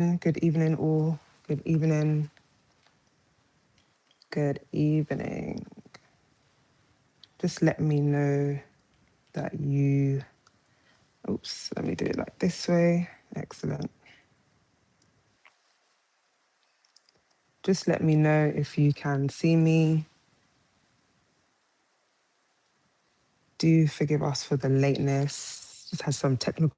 Good evening, all. Good evening. Good evening. Just let me know that you. Oops, let me do it like this way. Excellent. Just let me know if you can see me. Do forgive us for the lateness. Just had some technical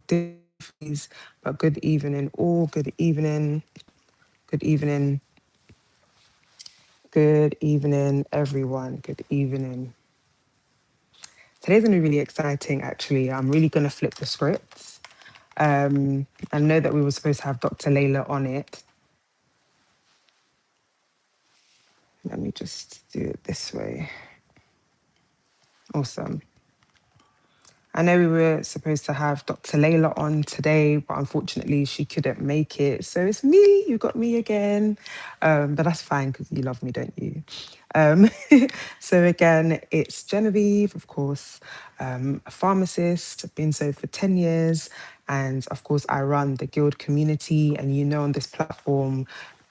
difficulties, but good evening, all. Good evening. Good evening. Good evening, everyone. Good evening. Today's going to be really exciting, actually. I'm really going to flip the script. I know that we were supposed to have Dr. Layla on it. Let me just do it this way. Awesome. I know we were supposed to have Dr. Layla on today, but unfortunately she couldn't make it. So it's me, you got me again. But that's fine because you love me, don't you? Um, so again, it's Genevieve, of course, a pharmacist, I've been so for 10 years. And of course, I run the Guild community. And you know, on this platform,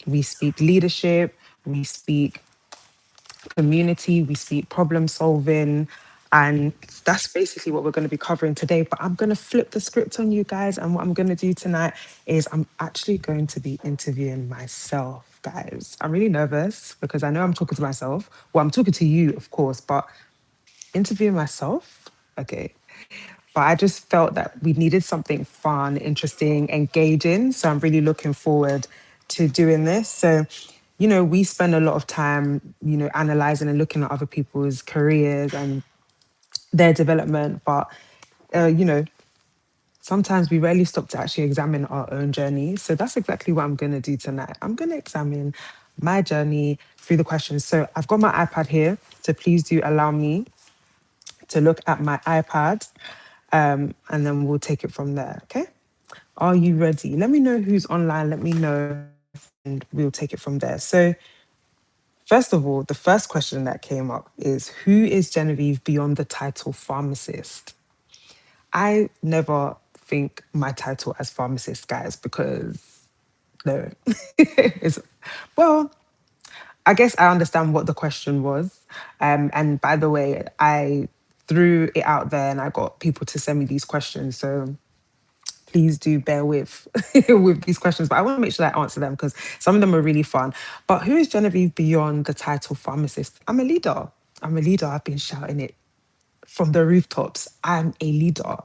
we speak leadership, we speak community, we speak problem solving, and that's basically what we're going to be covering today. But I'm going to flip the script on you guys, and what I'm going to do tonight is I'm actually going to be interviewing myself, guys. I'm really nervous because I know I'm talking to myself. Well, I'm talking to you, of course, but interviewing myself, okay. But I just felt that we needed something fun, interesting, engaging. So I'm really looking forward to doing this. So, you know, we spend a lot of time, you know, analyzing and looking at other people's careers and their development. But, you know, sometimes we rarely stop to actually examine our own journey. So that's exactly what I'm going to do tonight. I'm going to examine my journey through the questions. So I've got my iPad here. So please do allow me to look at my iPad, and then we'll take it from there. Okay. Are you ready? Let me know who's online. Let me know, and we'll take it from there. So, first of all, the first question that came up is, who is Genevieve beyond the title pharmacist? I never think my title as pharmacist, guys, because no, it's, well, I guess I understand what the question was. And by the way, I threw it out there and I got people to send me these questions. So please do bear with with these questions. But I want to make sure that I answer them because some of them are really fun. But who is Genevieve beyond the title pharmacist? I'm a leader. I'm a leader. I've been shouting it from the rooftops. I'm a leader.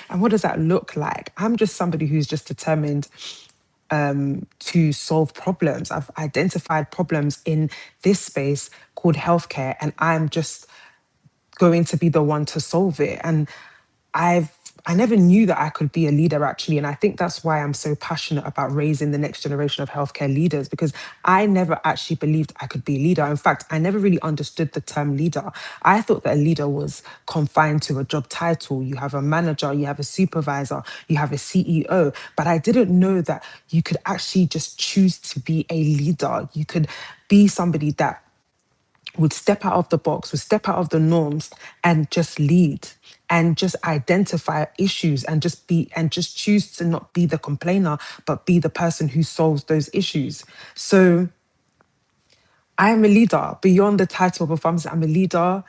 And what does that look like? I'm just somebody who's just determined to solve problems. I've identified problems in this space called healthcare, and I'm just going to be the one to solve it. And I've I never knew that I could be a leader actually. And I think that's why I'm so passionate about raising the next generation of healthcare leaders, because I never actually believed I could be a leader. In fact, I never really understood the term leader. I thought that a leader was confined to a job title. You have a manager, you have a supervisor, you have a CEO. But I didn't know that you could actually just choose to be a leader. You could be somebody that would step out of the box, would step out of the norms and just lead and just identify issues and just choose to not be the complainer, but be the person who solves those issues. So I am a leader beyond the title of a pharmacist. I'm a leader.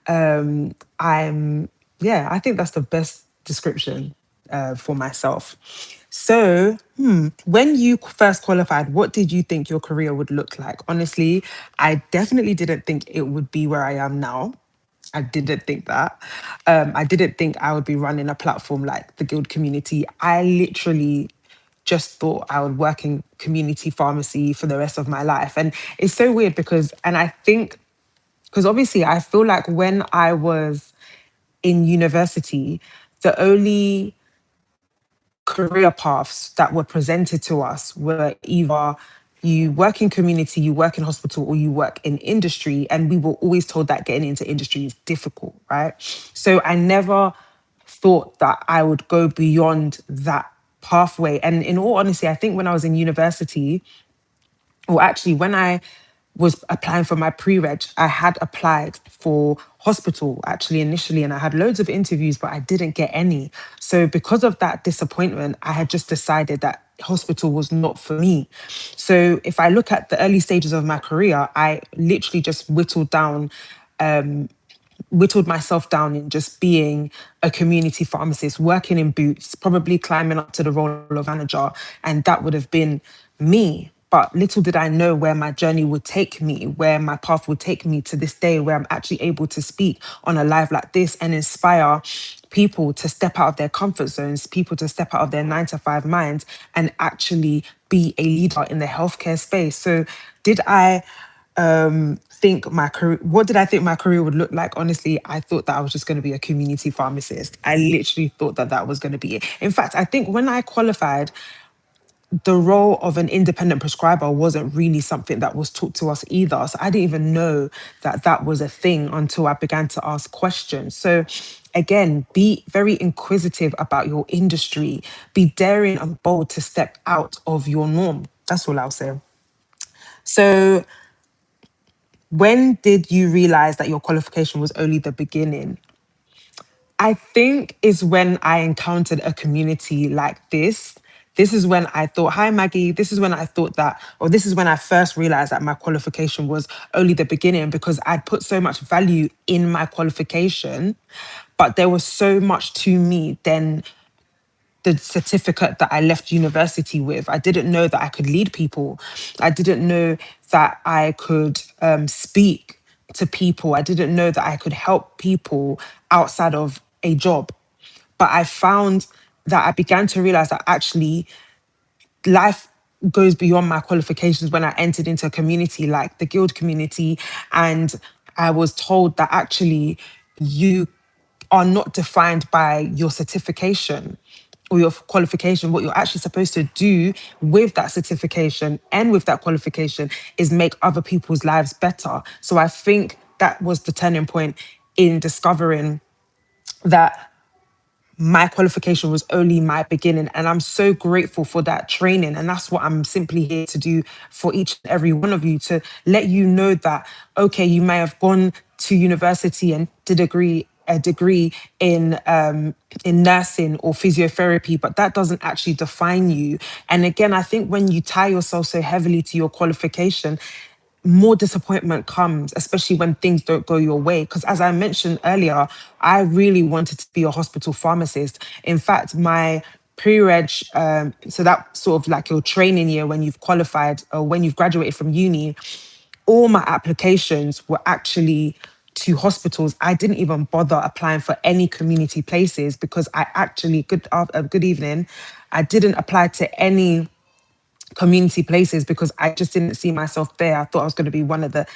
I'm, yeah, I think that's the best description for myself. So, when you first qualified, what did you think your career would look like? Honestly, I definitely didn't think it would be where I am now. I didn't think that. I didn't think I would be running a platform like the Guild community. I literally just thought I would work in community pharmacy for the rest of my life. And it's so weird because, and I think, because obviously I feel like when I was in university, the only career paths that were presented to us were either you work in community, you work in hospital, or you work in industry. And we were always told that getting into industry is difficult, right? So I never thought that I would go beyond that pathway. And in all honesty, I think when I was in university, or actually when I was applying for my pre-reg, I had applied for hospital actually initially, and I had loads of interviews, but I didn't get any. So because of that disappointment, I had just decided that hospital was not for me. So if I look at the early stages of my career, I literally just whittled myself down in just being a community pharmacist, working in boots, probably climbing up to the role of manager, and that would have been me. But little did I know where my journey would take me, where my path would take me to this day, where I'm actually able to speak on a live like this and inspire people to step out of their comfort zones, people to step out of their 9 to 5 minds and actually be a leader in the healthcare space. So, did I think my career, what did I think my career would look like? Honestly, I thought that I was just going to be a community pharmacist. I literally thought that that was going to be it. In fact, I think when I qualified, the role of an independent prescriber wasn't really something that was taught to us either. So I didn't even know that that was a thing until I began to ask questions. So again, be very inquisitive about your industry, be daring and bold to step out of your norm. That's all I'll say. So when did you realize that your qualification was only the beginning? I think is when I encountered a community like this. This is when I thought, hi, Maggie. This is when I thought that, or this is when I first realized that my qualification was only the beginning because I'd put so much value in my qualification, but there was so much to me then the certificate that I left university with. I didn't know that I could lead people. I didn't know that I could speak to people. I didn't know that I could help people outside of a job. But I found that I began to realize that actually life goes beyond my qualifications when I entered into a community like the guild community. And I was told that actually you are not defined by your certification or your qualification. What you're actually supposed to do with that certification and with that qualification is make other people's lives better. So I think that was the turning point in discovering that my qualification was only my beginning. And I'm so grateful for that training. And that's what I'm simply here to do for each and every one of you, to let you know that, okay, you may have gone to university and did a degree in nursing or physiotherapy, but that doesn't actually define you. And again, I think when you tie yourself so heavily to your qualification, more disappointment comes, especially when things don't go your way. Because as I mentioned earlier, I really wanted to be a hospital pharmacist. In fact, my pre-reg, so that sort of like your training year when you've qualified or when you've graduated from uni, all my applications were actually to hospitals. I didn't even bother applying for any community places because I actually, good evening, I didn't apply to any community places because I just didn't see myself there. I thought I was going to be one of the,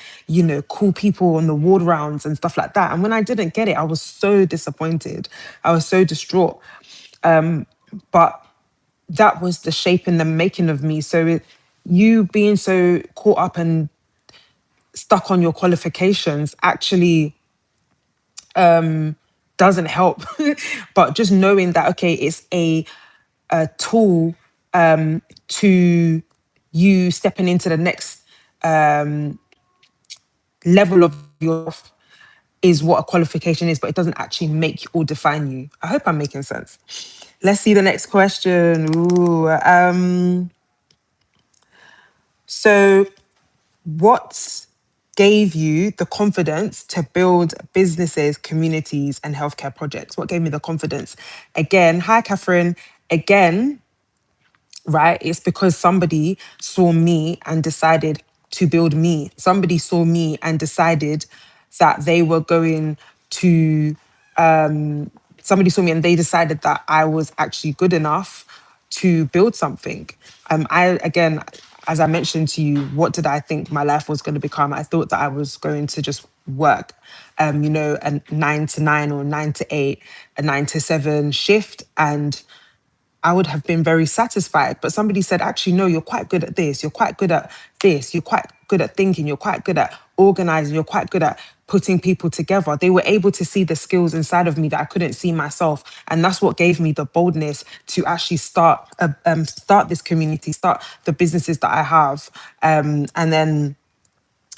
cool people on the ward rounds and stuff like that. And when I didn't get it, I was so disappointed. I was so distraught. But that was the shape and the making of me. So you being so caught up and stuck on your qualifications actually doesn't help. But just knowing that, okay, it's a tool to you stepping into the next level of your life is what a qualification is, but it doesn't actually make or define you. I hope I'm making sense. Let's see the next question. Ooh, so what gave you the confidence to build businesses, communities, and healthcare projects? What gave me the confidence? Again, hi, Catherine. Again, right? It's because somebody saw me and decided to build me. Somebody saw me and decided that they were going to, somebody saw me and they decided that I was actually good enough to build something. Again, as I mentioned to you, what did I think my life was going to become? I thought that I was going to just work, a 9 to 9 or 9 to 8, a 9 to 7 shift, and I would have been very satisfied. But somebody said, actually, no, you're quite good at this. You're quite good at this. You're quite good at thinking. You're quite good at organizing. You're quite good at putting people together. They were able to see the skills inside of me that I couldn't see myself. And that's what gave me the boldness to actually start this community, start the businesses that I have. And then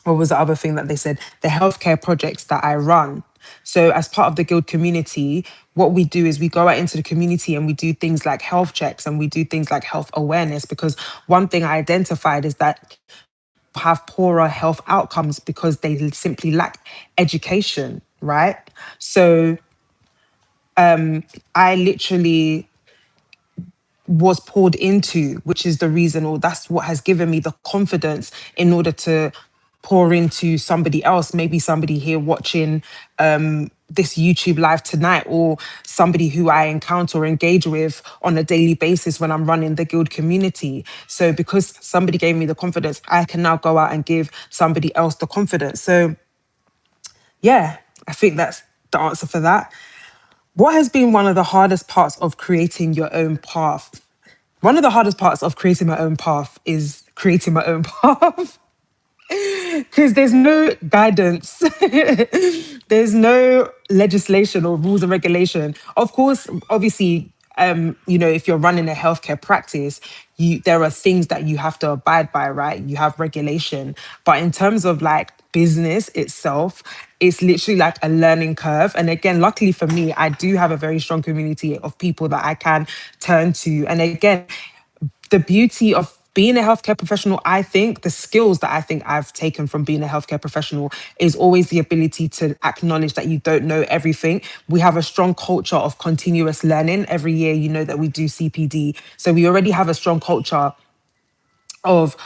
what was the other thing that they said? The healthcare projects that I run. So, as part of the guild community, what we do is we go out into the community and we do things like health checks and we do things like health awareness. Because one thing I identified is that have poorer health outcomes because they simply lack education, right? So, I literally was poured into, which is the reason, or that's what has given me the confidence in order to pour into somebody else, maybe somebody here watching this YouTube live tonight, or somebody who I encounter or engage with on a daily basis when I'm running the guild community. So because somebody gave me the confidence, I can now go out and give somebody else the confidence. So yeah, I think that's the answer for that. What has been one of the hardest parts of creating your own path? One of the hardest parts of creating my own path is creating my own path. Because there's no guidance, there's no legislation or rules and regulation. Of course, obviously, if you're running a healthcare practice, there are things that you have to abide by, right? You have regulation, but in terms of like business itself, it's literally like a learning curve. And again, luckily for me, I do have a very strong community of people that I can turn to. And again, the beauty of being a healthcare professional, I think the skills that I think I've taken from being a healthcare professional is always the ability to acknowledge that you don't know everything. We have a strong culture of continuous learning. Every year, you know that we do CPD. So we already have a strong culture of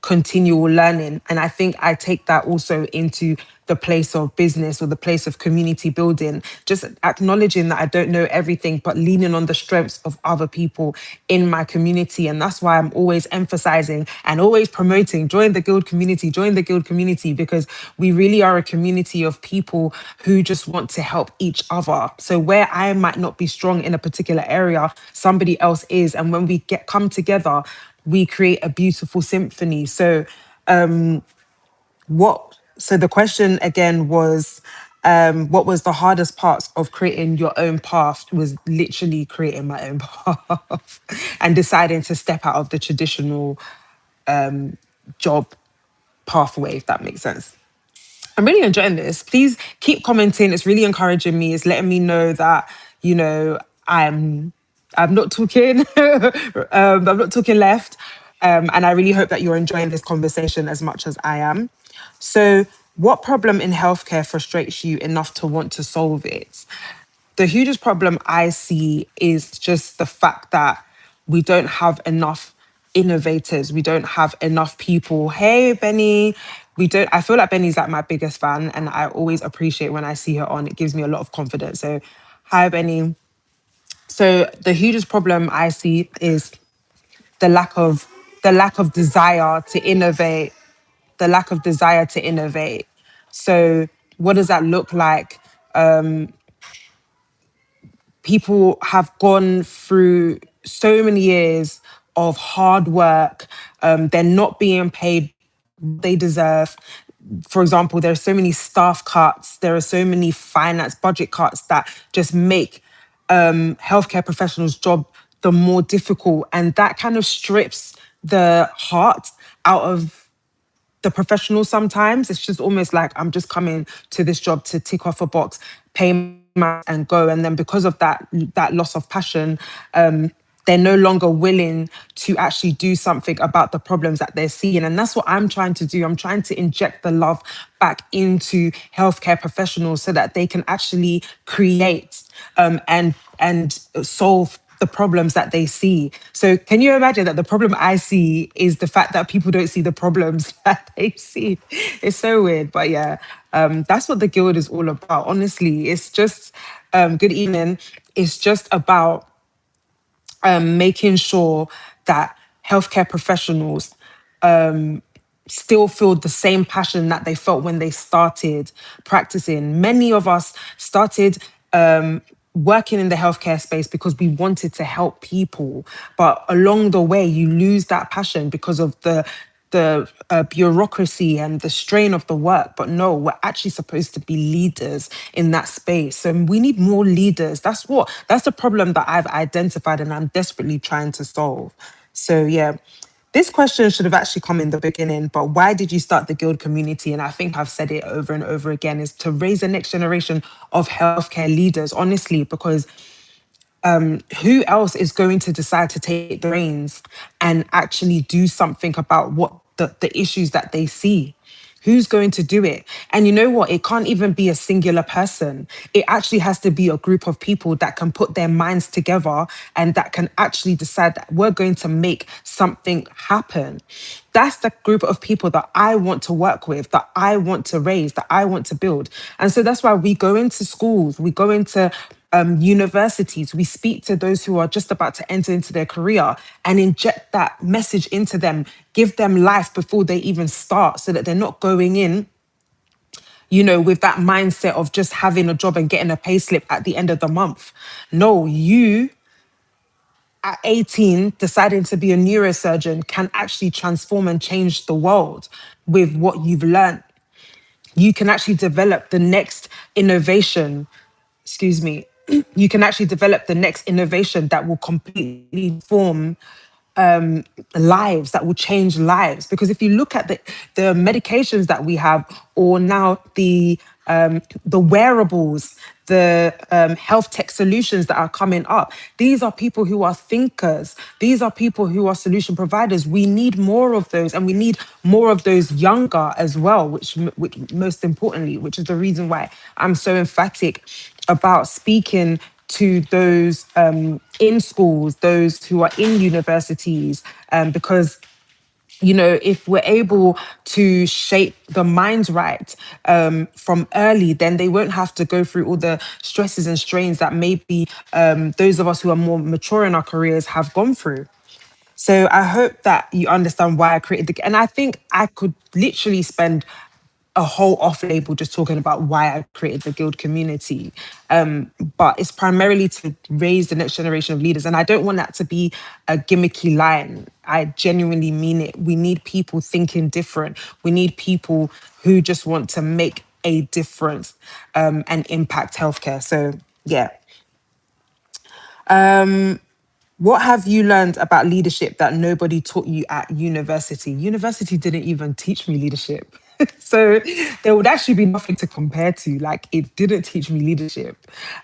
continual learning. And I think I take that also into the place of business or the place of community building, just acknowledging that I don't know everything, but leaning on the strengths of other people in my community. And that's why I'm always emphasizing and always promoting join the guild community, because we really are a community of people who just want to help each other. So where I might not be strong in a particular area, somebody else is. And when we come together, we create a beautiful symphony. So the question again was, what was the hardest parts of creating your own path? Was literally creating my own path and deciding to step out of the traditional job pathway, if that makes sense. I'm really enjoying this. Please keep commenting. It's really encouraging me. It's letting me know that, you know, I'm not talking I'm not talking left. And I really hope that you're enjoying this conversation as much as I am. So, what problem in healthcare frustrates you enough to want to solve it? The hugest problem I see is just the fact that we don't have enough innovators. We don't have enough people. Hey, Benny. I feel like Benny's like my biggest fan, and I always appreciate when I see her on. It gives me a lot of confidence. So, hi, Benny. So, the hugest problem I see is the lack of desire to innovate, the lack of desire to innovate. So, what does that look like? People have gone through so many years of hard work. They're not being paid what they deserve. For example, there are so many staff cuts, there are so many finance budget cuts that just make healthcare professionals' job the more difficult. And that kind of strips the heart out of the professional sometimes. It's just almost like I'm just coming to this job to tick off a box, pay my and go. And then because of that loss of passion, they're no longer willing to actually do something about the problems that they're seeing. And that's what I'm trying to do. I'm trying to inject the love back into healthcare professionals so that they can actually create and solve the problems that they see. So can you imagine that the problem I see is the fact that people don't see the problems that they see? It's so weird, but yeah, that's what the guild is all about. Honestly, it's just good evening. It's just about making sure that healthcare professionals still feel the same passion that they felt when they started practicing. Many of us started working in the healthcare space because we wanted to help people, but along the way, you lose that passion because of the bureaucracy and the strain of the work. But no, we're actually supposed to be leaders in that space. So we need more leaders. That's the problem that I've identified and I'm desperately trying to solve. So yeah, This question should have actually come in the beginning, but why did you start the guild community? And I think I've said it over and over again, is to raise the next generation of healthcare leaders, honestly, because who else is going to decide to take the reins and actually do something about what the issues that they see? Who's going to do it? And you know what? It can't even be a singular person. It actually has to be a group of people that can put their minds together and that can actually decide that we're going to make something happen. That's the group of people that I want to work with, that I want to raise, that I want to build. And so that's why we go into schools, we go into universities, we speak to those who are just about to enter into their career and inject that message into them, give them life before they even start, so that they're not going in, with that mindset of just having a job and getting a pay slip at the end of the month. No, you at 18 deciding to be a neurosurgeon can actually transform and change the world with what you've learned. You can actually develop the next innovation. Excuse me. You can actually develop the next innovation that will completely form lives, that will change lives. Because if you look at the medications that we have, or now the wearables, the health tech solutions that are coming up, these are people who are thinkers. These are people who are solution providers. We need more of those, and we need more of those younger as well, which most importantly, which is the reason why I'm so emphatic about speaking to those in schools, those who are in universities, because if we're able to shape the minds right from early, then they won't have to go through all the stresses and strains that maybe those of us who are more mature in our careers have gone through. So I hope that you understand why I created and I think I could literally spend a whole off label just talking about why I created the guild community. But it's primarily to raise the next generation of leaders. And I don't want that to be a gimmicky line. I genuinely mean it. We need people thinking different. We need people who just want to make a difference and impact healthcare. So, yeah. What have you learned about leadership that nobody taught you at university? University didn't even teach me leadership. So there would actually be nothing to compare to. Like, it didn't teach me leadership.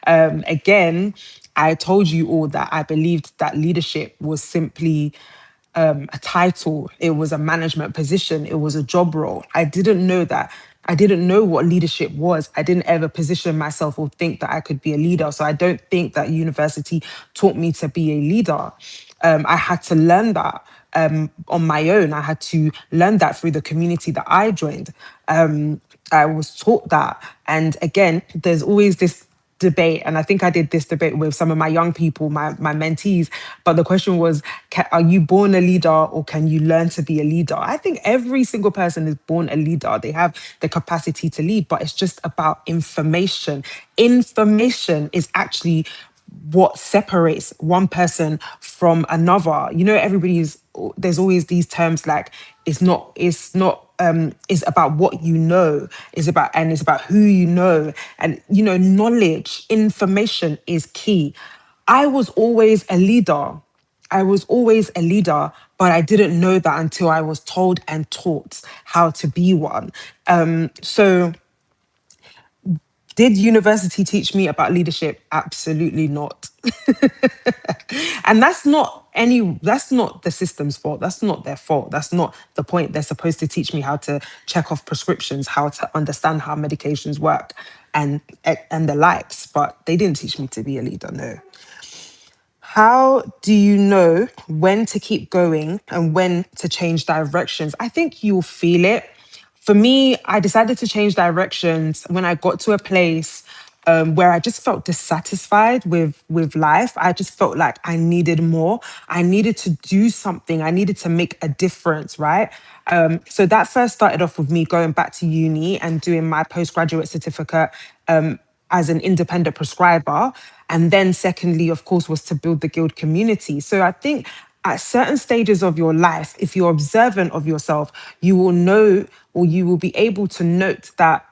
Again, I told you all that I believed that leadership was simply a title, it was a management position, it was a job role. I didn't know that. I didn't know what leadership was. I didn't ever position myself or think that I could be a leader. So I don't think that university taught me to be a leader. I had to learn that on my own. I had to learn that through the community that I joined. I was taught that. And again, there's always this debate, and I think I did this debate with some of my young people, my mentees, but the question was, are you born a leader or can you learn to be a leader? I think every single person is born a leader. They have the capacity to lead, but it's just about information. Information is actually what separates one person from another. There's always these terms like it's about what you know, it's about who you know. And knowledge, information is key. I was always a leader. I was always a leader, but I didn't know that until I was told and taught how to be one. So did university teach me about leadership? Absolutely not. And that's not the system's fault. That's not their fault. That's not the point. They're supposed to teach me how to check off prescriptions, how to understand how medications work and the likes, but they didn't teach me to be a leader, no. How do you know when to keep going and when to change directions? I think you'll feel it. For me, I decided to change directions when I got to a place where I just felt dissatisfied with life. I just felt like I needed more. I needed to do something. I needed to make a difference, right? So that first started off with me going back to uni and doing my postgraduate certificate as an independent prescriber. And then secondly, of course, was to build the guild community. So I think at certain stages of your life, if you're observant of yourself, you will know, or you will be able to note that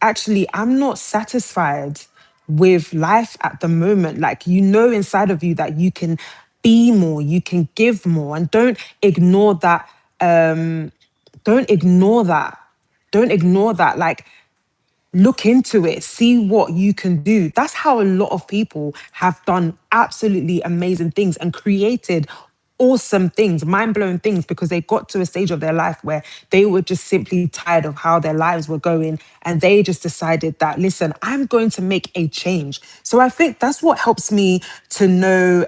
actually I'm not satisfied with life at the moment. Like, inside of you that you can be more, you can give more, and ignore that. Don't ignore that. Don't ignore that. Like, look into it, see what you can do. That's how a lot of people have done absolutely amazing things and created awesome things, mind-blowing things, because they got to a stage of their life where they were just simply tired of how their lives were going, and they just decided that, listen, I'm going to make a change. So I think that's what helps me to know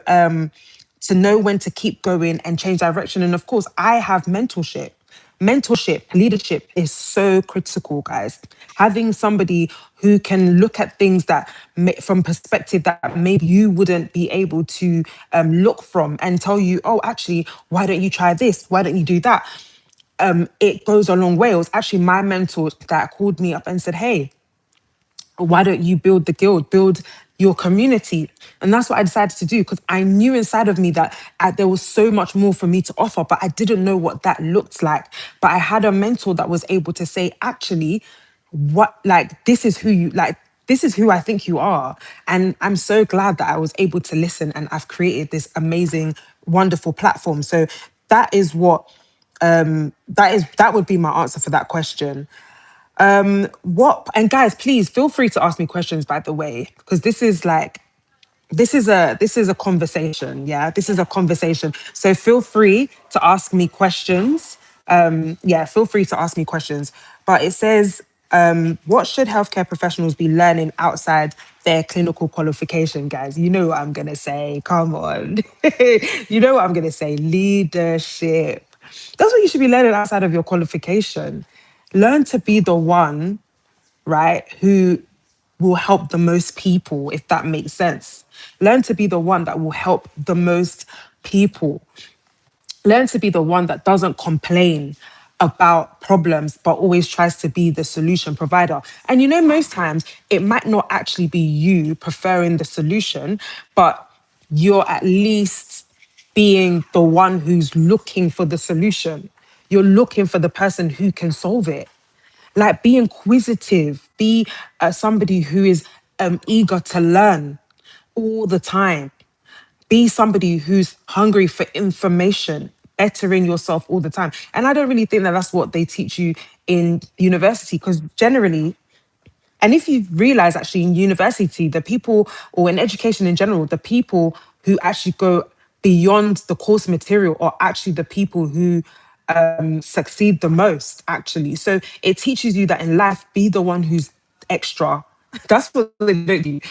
when to keep going and change direction. And of course, I have mentorship. Mentorship, leadership is so critical, guys. Having somebody who can look at things that from perspective that maybe you wouldn't be able to look from, and tell you, oh, actually, why don't you try this? Why don't you do that? It goes a long way. It was actually my mentor that called me up and said, hey, why don't you build the guild, build your community? And that's what I decided to do, because I knew inside of me that there was so much more for me to offer, but I didn't know what that looked like. But I had a mentor that was able to say, actually, this is who you like. This is who I think you are. And I'm so glad that I was able to listen, and I've created this amazing, wonderful platform. So that is what that would be my answer for that question. What, and guys, please feel free to ask me questions, by the way, because this is a conversation. Yeah, this is a conversation. So feel free to ask me questions. Yeah, feel free to ask me questions. But it says, what should healthcare professionals be learning outside their clinical qualification, guys? You know what I'm gonna say. Come on. You know what I'm gonna say. Leadership. That's what you should be learning outside of your qualification. Learn to be the one, right, who will help the most people, if that makes sense. Learn to be the one that will help the most people. Learn to be the one that doesn't complain about problems, but always tries to be the solution provider. And you know, most times it might not actually be you preferring the solution, but you're at least being the one who's looking for the solution. You're looking for the person who can solve it. Like, be inquisitive, be somebody who is eager to learn all the time. Be somebody who's hungry for information, bettering yourself all the time. And I don't really think that that's what they teach you in university, because generally, and if you realize, actually, in university, the people, or in education in general, the people who actually go beyond the course material are actually the people who succeed the most, actually. So it teaches you that in life, be the one who's extra. That's what they don't do.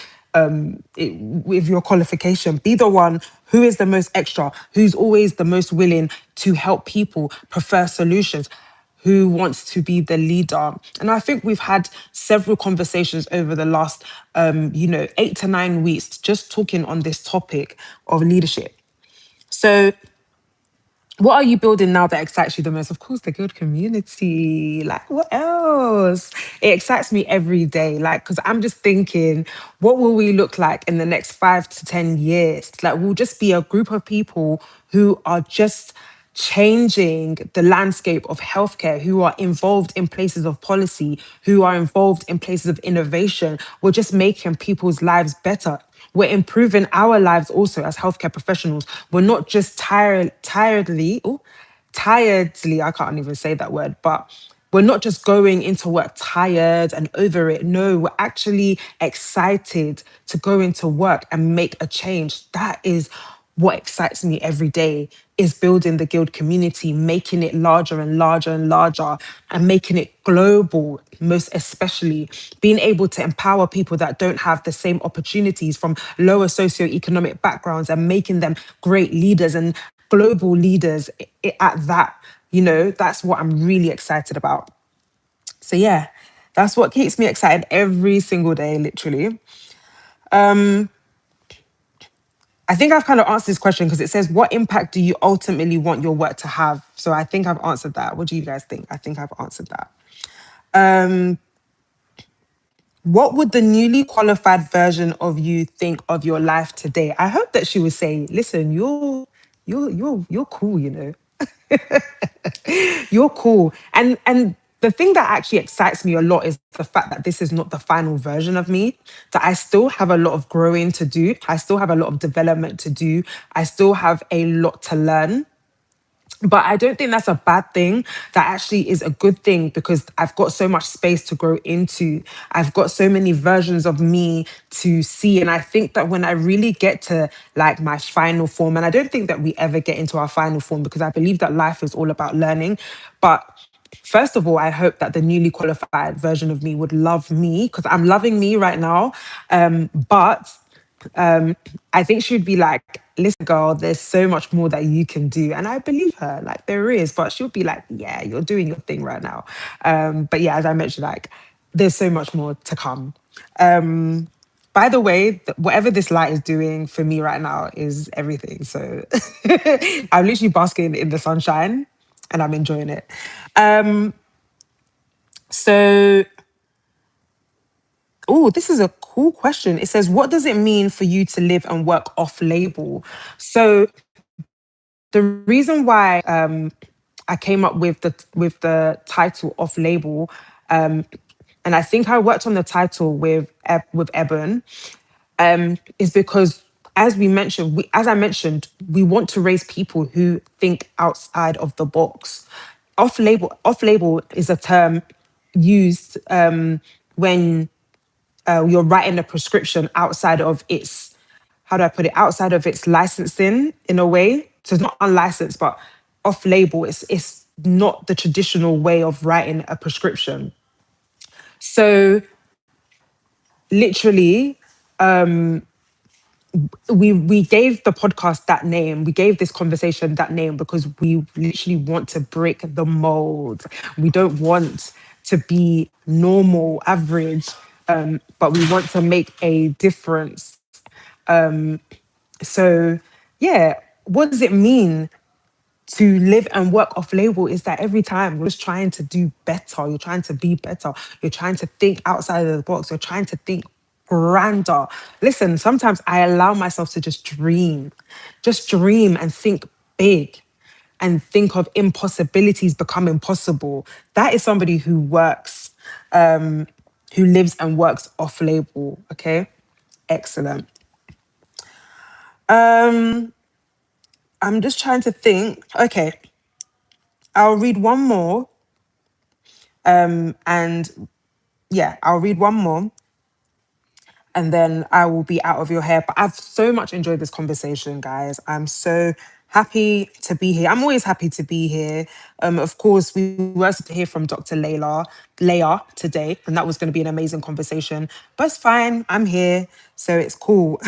With your qualification, be the one who is the most extra, who's always the most willing to help people, prefer solutions, who wants to be the leader. And I think we've had several conversations over the last 8 to 9 weeks, just talking on this topic of leadership. So what are you building now that excites you the most? Of course, the good community. Like, what else? It excites me every day. Like, because I'm just thinking, what will we look like in the next 5 to 10 years? Like, we'll just be a group of people who are just changing the landscape of healthcare, who are involved in places of policy, who are involved in places of innovation. We're just making people's lives better. We're improving our lives also as healthcare professionals. We're not just tiredly, I can't even say that word, but we're not just going into work tired and over it. No, we're actually excited to go into work and make a change. That is what excites me every day, is building the guild community, making it larger and larger and larger, and making it global, most especially being able to empower people that don't have the same opportunities from lower socioeconomic backgrounds, and making them great leaders and global leaders at that. That's what I'm really excited about. So yeah, that's what keeps me excited every single day, literally. I think I've kind of answered this question, because it says, what impact do you ultimately want your work to have? So I think I've answered that. What do you guys think? I think I've answered that. What would the newly qualified version of you think of your life today? I hope that she would say, listen, you're cool, you're cool. And the thing that actually excites me a lot is the fact that this is not the final version of me, that I still have a lot of growing to do. I still have a lot of development to do. I still have a lot to learn. But I don't think that's a bad thing. That actually is a good thing because I've got so much space to grow into. I've got so many versions of me to see. And I think that when I really get to like my final form, and I don't think that we ever get into our final form because I believe that life is all about learning. But first of all, I hope that the newly qualified version of me would love me because I'm loving me right now. But I think she would be like, listen, girl, there's so much more that you can do. And I believe her, like there is, but she'll be like, yeah, you're doing your thing right now. But yeah, as I mentioned, like there's so much more to come. Um, by the way, whatever this light is doing for me right now is everything. So I'm literally basking in the sunshine and I'm enjoying it. Um, so Oh, this is a cool question. It says, what does it mean for you to live and work off label? So the reason why I came up with the title off label, and I think I worked on the title with Eben, is because as I mentioned, we want to raise people who think outside of the box. Off label is a term used when you're writing a prescription outside of its, how do I put it, outside of its licensing in a way. So it's not unlicensed, but off label, it's not the traditional way of writing a prescription. So literally, we gave the podcast that name. We gave this conversation that name because we literally want to break the mold. We don't want to be normal, average, but we want to make a difference. So, yeah, what does it mean to live and work off label? Is that every time you're just trying to do better, you're trying to be better, you're trying to think outside of the box, you're trying to think grander. Listen, sometimes I allow myself to just dream and think big and think of impossibilities becoming possible. That is somebody who works, who lives and works off label. Okay, excellent. Um, I'm just trying to think. Okay, I'll read one more. And yeah, I'll read one more and then I will be out of your hair. But I've so much enjoyed this conversation, guys. I'm so happy to be here. I'm always happy to be here. Of course, we were supposed to hear from Dr. Leia today, and that was going to be an amazing conversation. But it's fine. I'm here, so it's cool.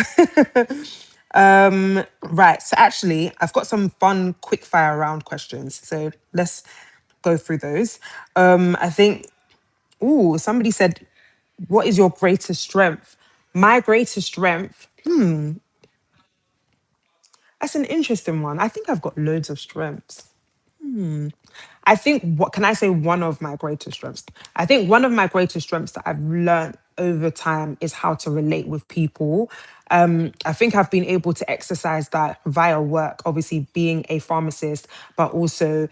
Right. So actually, I've got some fun quick fire round questions. So let's go through those. I think, somebody said, what is your greatest strength? My greatest strength, that's an interesting one. I think I've got loads of strengths. I think, what can I say? One of my greatest strengths. I think one of my greatest strengths that I've learned over time is how to relate with people. I think I've been able to exercise that via work, obviously being a pharmacist, but also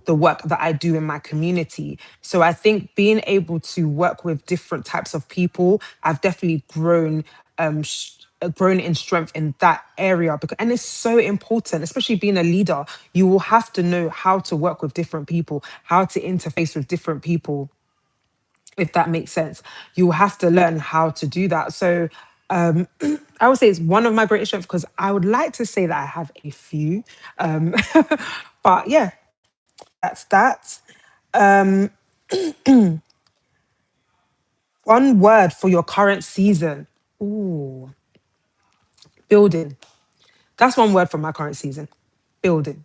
the work that I do in my community. So I think being able to work with different types of people, I've definitely grown in strength in that area because, and it's so important, especially being a leader. You will have to know how to work with different people, how to interface with different people, if that makes sense. You will have to learn how to do that. So I would say it's one of my greatest strengths because I would like to say that I have a few. Um, but yeah, that's that. Um, One word for your current season. Ooh, building. That's one word for my current season. Building.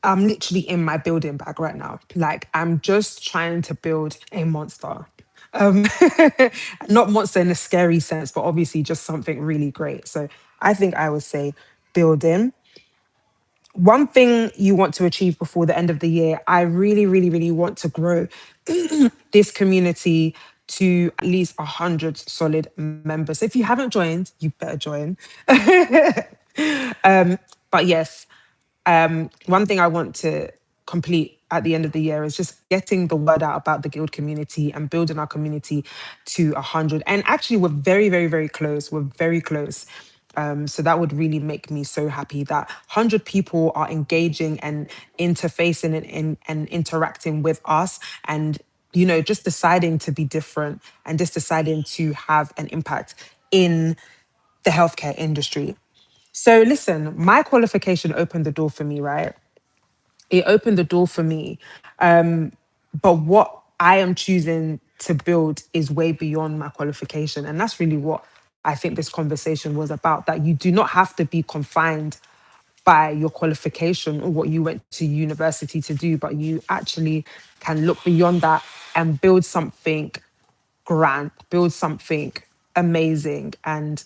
I'm literally in my building bag right now. Like I'm just trying to build a monster. Um, Not monster in a scary sense, but obviously just something really great. So I think I would say building. One thing you want to achieve before the end of the year, I really, really, really want to grow this community to at least 100 solid members. So if you haven't joined, you better join. But yes, one thing I want to complete at the end of the year is just getting the word out about the guild community and building our community to 100. And actually, we're very, very, very close. We're very close. So that would really make me so happy that 100 people are engaging and interfacing and interacting with us, and just deciding to be different and just deciding to have an impact in the healthcare industry. So listen, my qualification opened the door for me, right? It opened the door for me. But what I am choosing to build is way beyond my qualification. And that's really what I think this conversation was about, that you do not have to be confined by your qualification or what you went to university to do, but you actually can look beyond that and build something grand, build something amazing. And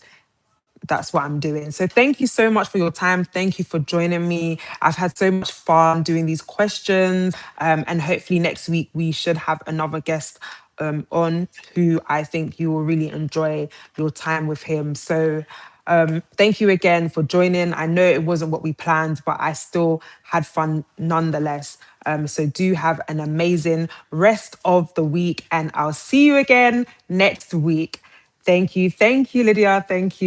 that's what I'm doing. So thank you so much for your time. Thank you for joining me. I've had so much fun doing these questions. And hopefully next week we should have another guest on who I think you will really enjoy your time with him. So thank you again for joining. I know it wasn't what we planned, but I still had fun nonetheless. So do have an amazing rest of the week, and I'll see you again next week. Thank you. Thank you, Lydia. Thank you.